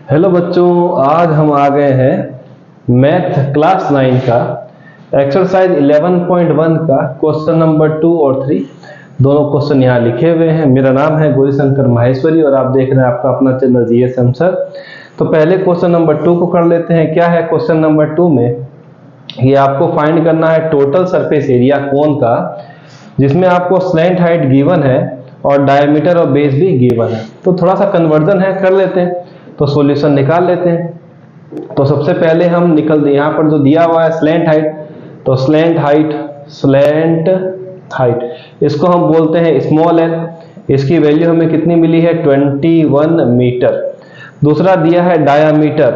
Hello बच्चों, आज हम आ गए हैं मैथ क्लास 9 का एक्सरसाइज 11.1 का क्वेश्चन नंबर 2 और 3। दोनों क्वेश्चन यहाँ लिखे हुए हैं। मेरा नाम है गौरीशंकर माहेश्वरी और आप देख रहे हैं आपका अपना चैनल जीएसएम सर। तो पहले क्वेश्चन नंबर 2 को कर लेते हैं। क्या है क्वेश्चन नंबर 2 में? ये आपको फाइंड करना है टोटल सरफेस एरिया कोन का, जिसमें आपको स्लैंट हाइट गिवन है और डायमीटर और बेस भी गिवन है। तो थोड़ा सा कन्वर्जन है, कर लेते हैं, तो सॉल्यूशन निकाल लेते हैं। तो सबसे पहले हम यहाँ पर जो दिया हुआ है स्लैंट हाइट, तो स्लैंट हाइट इसको हम बोलते हैं स्मॉल एल। इसकी वैल्यू हमें कितनी मिली है? 21 मीटर। दूसरा दिया है डायामीटर,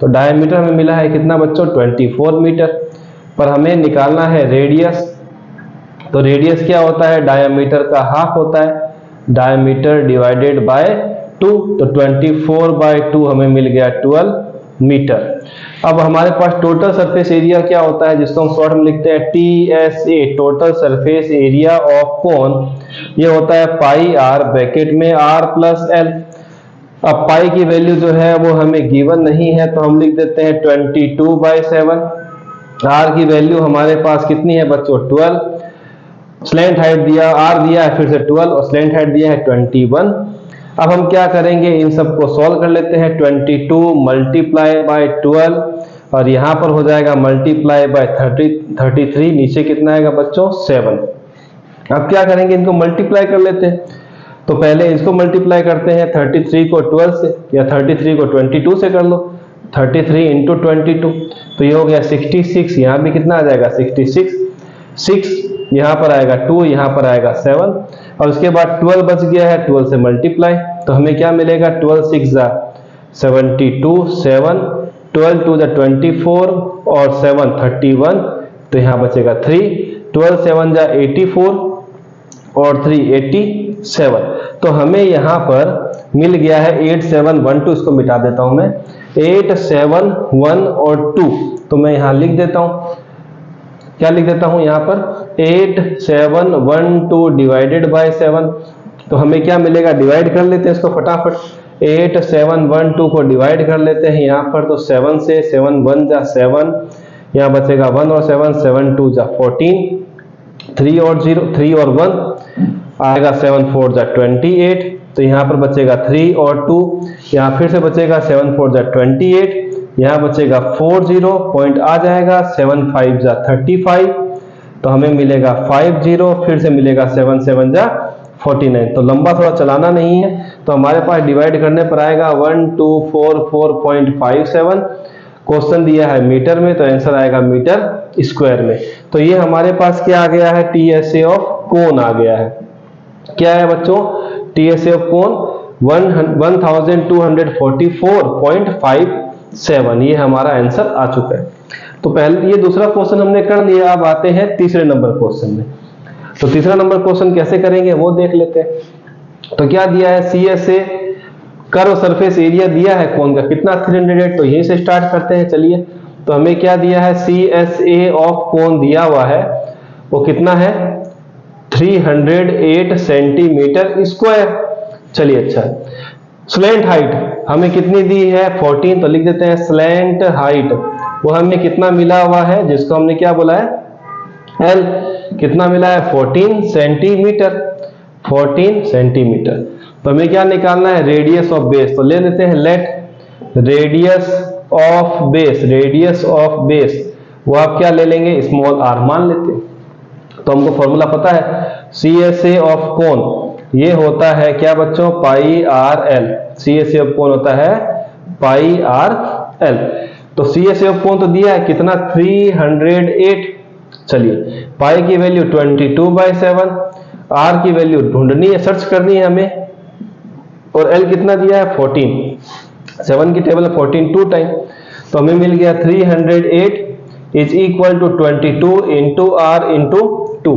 तो डायामीटर हमें मिला है कितना बच्चों? 24 मीटर। पर हमें निकालना है रेडियस। तो रेडियस क्या होता है? डायामीटर का हाफ होता है, डायामीटर डिवाइडेड बाय 2। तो 24/2 हमें मिल गया 12 मीटर। अब हमारे पास टोटल सरफेस एरिया क्या होता है, जिसको हम शॉर्ट में लिखते हैं TSA, total surface area of cone. ये होता है पाई आर, ब्रैकेट में r प्लस एल। अब पाई की वैल्यू जो है वो हमें गिवन नहीं है, तो हम लिख देते हैं 22/7। r की वैल्यू हमारे पास कितनी है बच्चों? 12। स्लैंट हाइट दिया, r दिया है फिर से 12 और स्लैंट हाइट दिया है 21। अब हम क्या करेंगे, इन सबको सॉल्व कर लेते हैं। 22 मल्टीप्लाई बाय 12 और यहाँ पर हो जाएगा मल्टीप्लाई बाय 33। नीचे कितना आएगा बच्चों? 7। अब क्या करेंगे, इनको मल्टीप्लाई कर लेते हैं। तो पहले इसको मल्टीप्लाई करते हैं, 33 को 12 से या 33 को 22 से कर लो। 33 इंटू 22 तो ये हो गया 66। यहाँ भी कितना आ जाएगा? 66। 6 यहाँ पर आएगा 2, यहाँ पर आएगा 7 और उसके बाद 12 बच गया है, 12 से मल्टीप्लाई। तो हमें क्या मिलेगा? 12 6 72, 7 12 2 24 और 7 31। तो यहाँ बचेगा 3। 12 7 84 और 3 87। तो हमें यहाँ पर मिल गया है 8712। इसको मिटा देता हूं मैं, 871 और 2। तो मैं यहाँ लिख देता हूं, क्या लिख देता हूं यहाँ पर? 8712 डिवाइडेड बाय 7। तो हमें क्या मिलेगा? डिवाइड कर लेते हैं इसको फटाफट। 8712 को डिवाइड कर लेते हैं यहाँ पर, तो 7 से 7 1 जा 7, यहाँ बचेगा 1 और 7 7 2 जा 14, 3 और 0 3 और 1 आएगा 7 4 जा 28। तो यहाँ पर बचेगा 3 और 2, यहाँ फिर से बचेगा 7 4 जा 28, यहाँ बचेगा 40 पॉइंट आ जाएगा, 7 5 जा 35। तो हमें मिलेगा 50, फिर से मिलेगा 7 7 जा 49। तो लंबा थोड़ा चलाना नहीं है, तो हमारे पास डिवाइड करने पर आएगा 1244.57। क्वेश्चन दिया है मीटर में, तो आंसर आएगा मीटर स्क्वायर में। तो ये हमारे पास क्या आ गया है? TSA ऑफ कोन आ गया है। क्या है बच्चों? TSA of cone 1244.57। ये हमारा आंसर आ चुका है। तो पहले ये दूसरा क्वेश्चन हमने कर लिया। अब आते हैं तीसरे नंबर क्वेश्चन में। तो तीसरा नंबर क्वेश्चन कैसे करेंगे वो देख लेते हैं। तो क्या दिया है? CSA कर्व सरफेस एरिया दिया है कोन का, कितना? 308। तो यहीं से स्टार्ट करते हैं, चलिए। तो हमें क्या दिया है? CSA ऑफ कोन दिया हुआ है, वो कितना है? 308 सेंटीमीटर स्क्वायर। चलिए, अच्छा। स्लैंट हाइट हमें कितनी दी है? 14। तो लिख देते हैं स्लैंट हाइट वो हमें कितना मिला हुआ है, जिसको हमने क्या बोला है? L। कितना मिला है? 14 सेंटीमीटर। 14 सेंटीमीटर। तो हमें क्या निकालना है? Radius of base. तो ले लेते हैं लेट रेडियस ऑफ बेस वो आप क्या ले लेंगे? स्मॉल r मान लेते हैं। तो हमको फॉर्मूला पता है, CSA ऑफ कोन ये होता है क्या बच्चों? Pi r l. CSA of cone होता है पाई आर एल। तो CSA ऑफ कोन तो दिया है कितना? 308। चलिए, पाई की वैल्यू 22/7, आर की वैल्यू ढूंढनी है, सर्च करनी है हमें, और एल कितना दिया है? 14। 7 की टेबल 14 2 टाइम। तो हमें मिल गया 308 is equal to 22 into R into 2।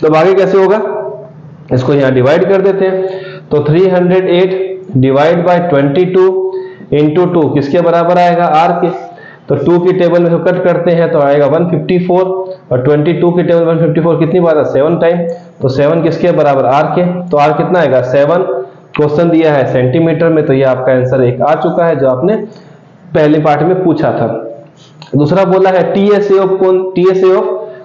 तो आगे कैसे होगा? इसको यहाँ डिवाइड कर देते हैं। तो 308 डिवाइड बाय 22 इंटू 2 किसके बराबर आएगा? आर के। तो 2 की टेबल में कट करते हैं तो आएगा 154 और 22 की टेबल 154 कितनी बार है? 7 टाइम। तो 7 किसके बराबर? आर के। तो आर कितना आएगा? 7 क्वेश्चन दिया है सेंटीमीटर में, तो ये आपका आंसर एक आ चुका है जो आपने पहले पार्ट में पूछा था। दूसरा बोला है TSA of cone, TSA of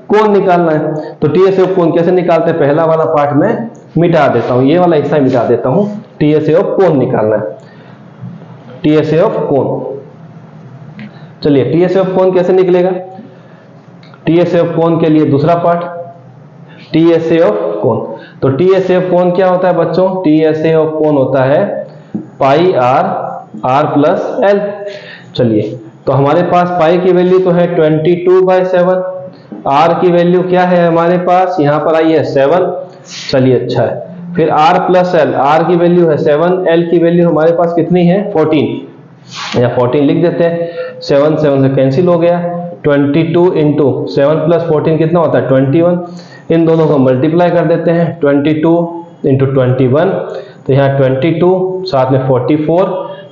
cone निकालना है। तो टीएसए ऑफ कोन कैसे निकालते हैं, पहला वाला पार्ट में मिटा देता हूं, ये वाला हिस्सा मिटा देता हूं। टीएसए ऑफ कोन निकालना है, टीएसए ऑफ कोन। चलिए टीएसए ऑफ कोन कैसे निकलेगा, टीएसए ऑफ कोन के लिए दूसरा पार्ट, टीएसए ऑफ कोन। तो टीएसए ऑफ कोन क्या होता है बच्चों, टीएसए ऑफ कोन होता है pi are, are plus L. चलिए तो हमारे पास पाई की वैल्यू तो है 22/7, आर की वैल्यू क्या है हमारे पास, यहां पर आई है 7। चलिए अच्छा है, फिर आर प्लस एल, आर की वैल्यू है 7, एल की वैल्यू हमारे पास कितनी है 14, या 14 लिख देते हैं, 7 7 से कैंसिल हो गया, 22 इंटू 7 प्लस 14 कितना होता है 21, इन दोनों को मल्टीप्लाई कर देते हैं, 22 इंटू 21, तो यहाँ 22 साथ में 44,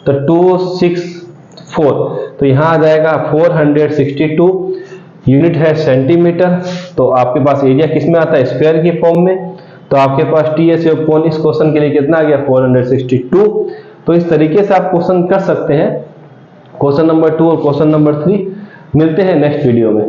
तो 264, तो यहाँ आ जाएगा 462, यूनिट है सेंटीमीटर। तो आपके पास एरिया किस में आता है, स्क्वायर की फॉर्म में। तो आपके पास टीएसए ऑफ कोन इस क्वेश्चन के लिए कितना आ गया 462। तो इस तरीके से आप क्वेश्चन कर सकते हैं, क्वेश्चन नंबर 2 और क्वेश्चन नंबर 3। मिलते हैं नेक्स्ट वीडियो में।